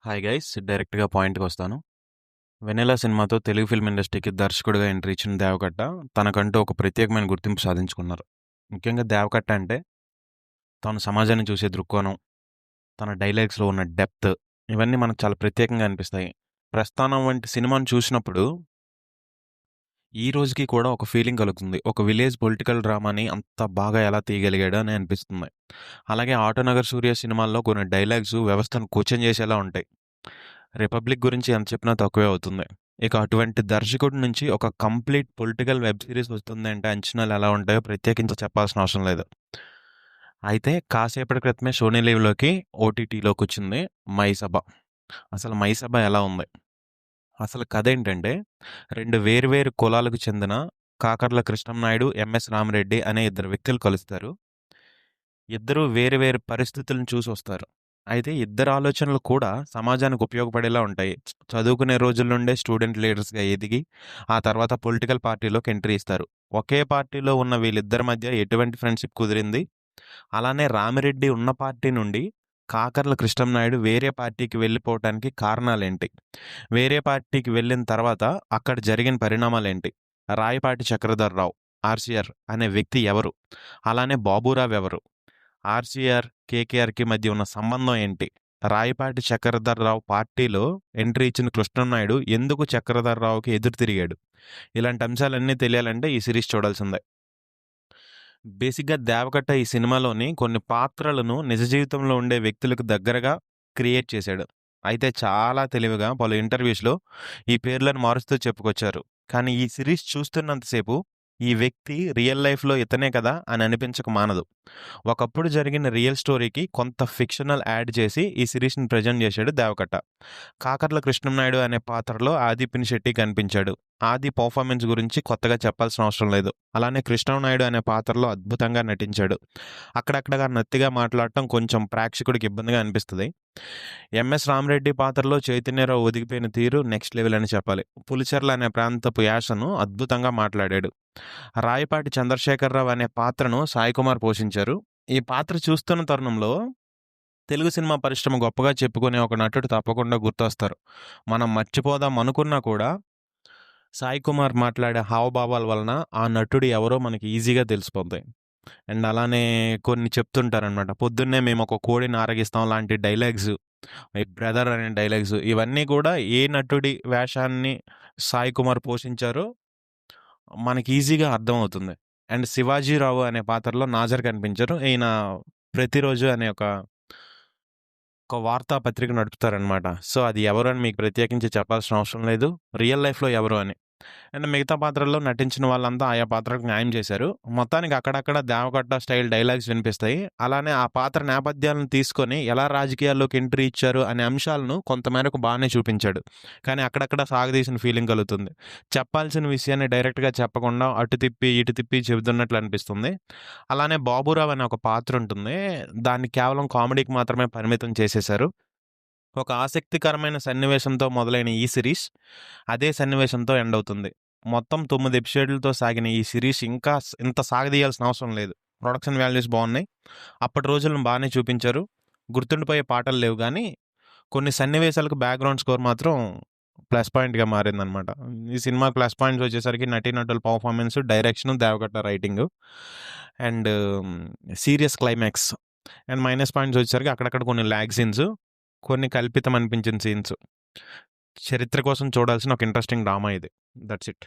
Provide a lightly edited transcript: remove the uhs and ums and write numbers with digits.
Hi guys డైరెక్ట్గా పాయింట్కి వస్తాను. వెనెలా సినిమాతో తెలుగు ఫిల్మ్ ఇండస్ట్రీకి దర్శకుడిగా ఎంట్రీ ఇచ్చిన దేవకట్ట తనకంటూ ఒక ప్రత్యేకమైన గుర్తింపు సాధించుకున్నారు. ముఖ్యంగా దేవకట్ట అంటే తాను సమాజాన్ని చూసే దృక్కోణం, తన డైలాగ్స్లో ఉన్న డెప్త్, ఇవన్నీ మనకు చాలా ప్రత్యేకంగా అనిపిస్తాయి. ప్రస్థానం వంటి సినిమాను చూసినప్పుడు ఈ రోజుకి కూడా ఒక ఫీలింగ్ కలుగుతుంది. ఒక విలేజ్ పొలిటికల్ డ్రామాని అంత బాగా ఎలా తీయగలిగాడు అని అనిపిస్తుంది. అలాగే ఆటోనగర్ సూర్య సినిమాల్లో కొన్ని డైలాగ్స్ వ్యవస్థను క్వశ్చన్ చేసేలా ఉంటాయి. రిపబ్లిక్ గురించి ఎంత చెప్పినా తక్కువే అవుతుంది. ఇక అటువంటి దర్శకుడి నుంచి ఒక కంప్లీట్ పొలిటికల్ వెబ్ సిరీస్ వస్తుంది అంటే అంచనాలు ఎలా ఉంటాయో ప్రత్యేకించి చెప్పాల్సిన అవసరం లేదు. అయితే కాసేపటి క్రితమే సోనీ లీవ్లోకి ఓటీటీలోకి వచ్చింది మైసభ. అసలు మైసభ ఎలా ఉంది? అసలు కథ ఏంటంటే, రెండు వేరు కులాలకు చెందిన కాకర్ల కృష్ణంనాయుడు, ఎంఎస్ రామిరెడ్డి అనే ఇద్దరు వ్యక్తులు కలుస్తారు. ఇద్దరు వేరు పరిస్థితులను చూసొస్తారు. అయితే ఇద్దరి ఆలోచనలు కూడా సమాజానికి ఉపయోగపడేలా ఉంటాయి. చదువుకునే రోజుల నుండే స్టూడెంట్ లీడర్స్‌గా ఎదిగి, ఆ తర్వాత పొలిటికల్ పార్టీలోకి ఎంట్రీ ఇస్తారు. ఒకే పార్టీలో ఉన్న వీళ్ళిద్దరి మధ్య ఎటువంటి ఫ్రెండ్‌షిప్ కుదిరింది? అలానే రామిరెడ్డి ఉన్న పార్టీ నుండి కాకర్ల కృష్ణంనాయుడు వేరే పార్టీకి వెళ్ళిపోవటానికి కారణాలేంటి? వేరే పార్టీకి వెళ్ళిన తర్వాత అక్కడ జరిగిన పరిణామాలేంటి? రాయపాటి చక్రధర్రావు, ఆర్‌సీఆర్ అనే వ్యక్తి ఎవరు? అలానే బాబురావు ఎవరు? ఆర్‌సీఆర్, కేకేఆర్‌కి మధ్య ఉన్న సంబంధం ఏంటి? రాయపాటి చక్రధర్రావు పార్టీలో ఎంట్రీ ఇచ్చిన కృష్ణంనాయుడు ఎందుకు చక్రధర్రావుకి ఎదురు తిరిగాడు? ఇలాంటి అంశాలన్నీ తెలియాలంటే ఈ సిరీస్ చూడాల్సిందే. బేసిక్‌గా 'దేవకట్ట' ఈ సినిమాలోని కొన్ని పాత్రలను నిజ జీవితంలో ఉండే వ్యక్తులకు దగ్గరగా క్రియేట్ చేశాడు. అయితే చాలా తెలివిగా పలు ఇంటర్వ్యూస్‌లో ఈ పేర్లను మారుస్తూ చెప్పుకొచ్చారు. కానీ ఈ సిరీస్ చూస్తున్నంత సేపు ఈ వ్యక్తి రియల్ లైఫ్‌లో ఇతనే కదా అని అనిపించక మానదు. ఒకప్పుడు జరిగిన రియల్ స్టోరీకి కొంత ఫిక్షనల్ యాడ్ చేసి ఈ సిరీస్‌ని ప్రెజెంట్ చేశాడు 'దేవకట్ట'. కాకర్ల కృష్ణంనాయుడు అనే పాత్రలో ఆది పినిశెట్టి కనిపించాడు. ఆది పర్ఫార్మెన్స్ గురించి కొత్తగా చెప్పాల్సిన అవసరం లేదు. అలానే కృష్ణంనాయుడు అనే పాత్రలో అద్భుతంగా నటించాడు. అక్కడక్కడగా నత్తిగా మాట్లాడటం కొంచెం ప్రేక్షకుడికి ఇబ్బందిగా అనిపిస్తది. ఎంఎస్ రామిరెడ్డి పాత్రలో చైతన్యరావు ఒదిగిపోయిన తీరు నెక్స్ట్ లెవెల్ అని చెప్పాలి. పులిచెర్ల అనే ప్రాంతపు యాసను అద్భుతంగా మాట్లాడాడు. రాయపాటి చంద్రశేఖరరావు అనే పాత్రను సాయి కుమార్ పోషించారు. ఈ పాత్ర చూస్తున్న తరుణంలో తెలుగు సినిమా పరిశ్రమ గొప్పగా చెప్పుకునే ఒక నటుడు తప్పకుండా గుర్తొస్తారు. మనం మర్చిపోదాం అనుకున్నా కూడా సాయి కుమార్ మాట్లాడే హావభావాల వలన ఆ నటుడు ఎవరో మనకి ఈజీగా తెలిసిపోతాయి. అండ్ అలానే కొన్ని చెప్తుంటారనమాట. పొద్దున్నే మేము ఒక కోడిని ఆరగిస్తాం లాంటి డైలాగ్స్, మై బ్రదర్ అనే డైలాగ్స్, ఇవన్నీ కూడా ఏ నటుడి వేషాన్ని సాయి కుమార్ పోషించారో మనకి ఈజీగా అర్థమవుతుంది. అండ్ శివాజీరావు అనే పాత్రలో నాజర్ కనిపించారు. ఈయన ప్రతిరోజు అనే ఒక వార్తాపత్రిక నడుపుతారనమాట. సో, అది ఎవరు అని మీకు ప్రత్యేకించి చెప్పాల్సిన అవసరం లేదు. రియల్ లైఫ్‌లో ఎవరు అని. అండ్ మిగతా పాత్రల్లో నటించిన వాళ్ళంతా ఆయా పాత్రకు న్యాయం చేశారు. మొత్తానికి అక్కడక్కడ 'దేవకట్ట' స్టైల్ డైలాగ్స్ వినిపిస్తాయి. అలానే ఆ పాత్ర నేపథ్యాలను తీసుకొని ఎలా రాజకీయాల్లోకి ఎంట్రీ ఇచ్చారు అనే అంశాలను కొంతమేరకు బానే చూపించాడు. కానీ అక్కడక్కడ సాగదీసిన ఫీలింగ్ కలుగుతుంది. చెప్పాల్సిన విషయాన్ని డైరెక్ట్‌గా చెప్పకుండా అటు తిప్పి, ఇటు తిప్పి చెబుతున్నట్లు అనిపిస్తుంది. అలానే బాబురావు అనే ఒక పాత్ర ఉంటుంది. దాన్ని కేవలం కామెడీకి మాత్రమే పరిమితం చేసేశారు. ఒక ఆసక్తికరమైన సన్నివేశంతో మొదలైన ఈ సిరీస్ అదే సన్నివేశంతో ఎండ్ అవుతుంది. మొత్తం 9 ఎపిసోడ్‌లతో సాగిన ఈ సిరీస్ ఇంకా ఇంత సాగదీయాల్సిన అవసరం లేదు. ప్రొడక్షన్ వాల్యూస్ బావున్నాయి. అప్పటి రోజులను బానే చూపించారు. గుర్తుండిపోయే పాటలు లేవు గానీ, కొన్ని సన్నివేశాలకు బ్యాక్‌గ్రౌండ్ స్కోర్ మాత్రం ప్లస్ పాయింట్‌గా మారిందనమాట. ఈ సినిమా ప్లస్ పాయింట్స్ వచ్చేసరికి నటీనటుల performance, direction, Deva Katta writing and serious climax. And minus points వచ్చేసరికి అక్కడక్కడ కొన్ని ల్యాగ్ సీన్స్, కొన్ని కల్పితం అనిపించిన సీన్స్. చరిత్ర కోసం చూడాల్సిన ఒక ఇంట్రెస్టింగ్ డ్రామా ఇది. That's it.